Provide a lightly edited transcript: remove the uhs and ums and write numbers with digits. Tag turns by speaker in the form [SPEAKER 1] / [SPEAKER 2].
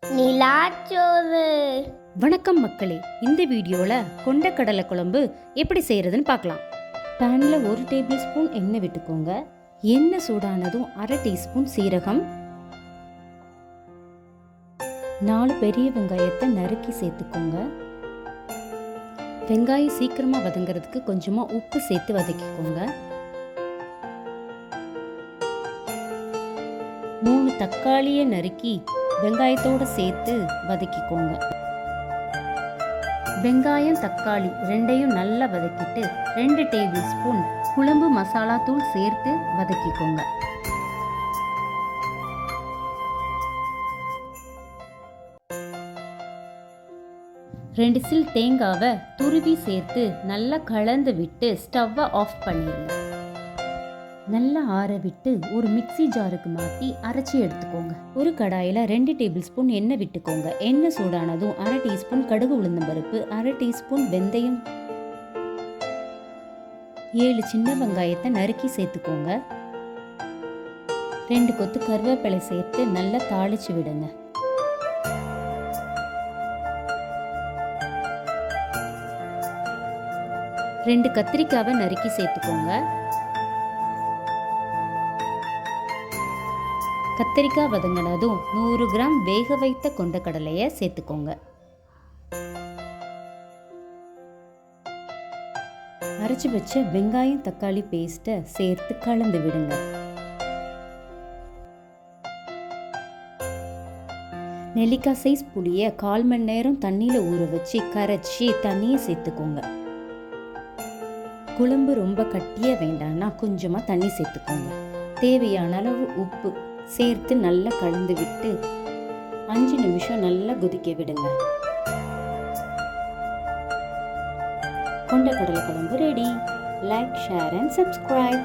[SPEAKER 1] நிலாச்சோறு.
[SPEAKER 2] வணக்கம் மக்களே, இந்த வீடியோல கொண்டக்கடலை குழம்பு எப்படி செய்யறதுன்னு பார்க்கலாம். பேன்ல 1 டேபிள் ஸ்பூன் எண்ணெய் விட்டுக்கோங்க. எண்ணெய் சூடானதும் 1/2 டீஸ்பூன் சீரகம், 4 பெரிய வெங்காயத்தை நறுக்கி சேர்த்துக்கோங்க. வெங்காயம் சீக்கிரமா வதங்கிறதுக்கு கொஞ்சமா உப்பு சேர்த்து வதக்கிக்கோங்க. 3 தக்காளியை நறுக்கி வெங்காயத்தோடு சேர்த்து வதக்கிக்கோங்க. வெங்காயம் தக்காளி ரெண்டையும் நல்லா வதக்கிட்டு 2 டேபிள் ஸ்பூன் குழம்பு மசாலா தூள் சேர்த்து வதக்கிக்கோங்க. ரெண்டு சில் தேங்காவை துருவி சேர்த்து நல்லா கலந்து விட்டு ஸ்டவ்வை ஆஃப் பண்ணிடுங்க. நல்லா ஆற விட்டு ஒரு மிக்ஸி ஜாருக்கு மாற்றி அரைச்சி எடுத்துக்கோங்க. ஒரு கடாயில் 2 டேபிள் ஸ்பூன் எண்ணெய் விட்டுக்கோங்க. எண்ணெய் சூடானதும் 1/2 டீஸ்பூன் கடுகு உளுந்தம்பருப்பு, 1/2 டீஸ்பூன் வெந்தயம், 7 சின்ன வெங்காயத்தை நறுக்கி சேர்த்துக்கோங்க. 2 கொத்து கருவேப்பிலை சேர்த்து நல்லா தாளிச்சு விடுங்க. ரெண்டு கத்திரிக்காவை நறுக்கி சேர்த்துக்கோங்க. கத்திரிக்காய் வதங்கினதும் 100 கிராம் வேக வைத்த கொண்டக்கடலையை சேர்த்துக்கோங்க. அரைச்சி வச்ச வெங்காயம் தக்காளி பேஸ்ட்டை சேர்த்து கலந்து விடுங்க. நெல்லிக்காய் சைஸ் புளியை 1/4 மணி நேரம் தண்ணியில் ஊற வச்சு கரைச்சி தண்ணியை சேர்த்துக்கோங்க. குழம்பு ரொம்ப கட்டியே வேண்டாம்னா கொஞ்சமாக தண்ணி சேர்த்துக்கோங்க. தேவையான அளவு உப்பு சேர்த்து நல்லா கலந்து விட்டு 5 நிமிஷம் நல்லா கொதிக்க விடுங்க. கொண்டக்கடலை குழம்பு ready. Like, share and subscribe.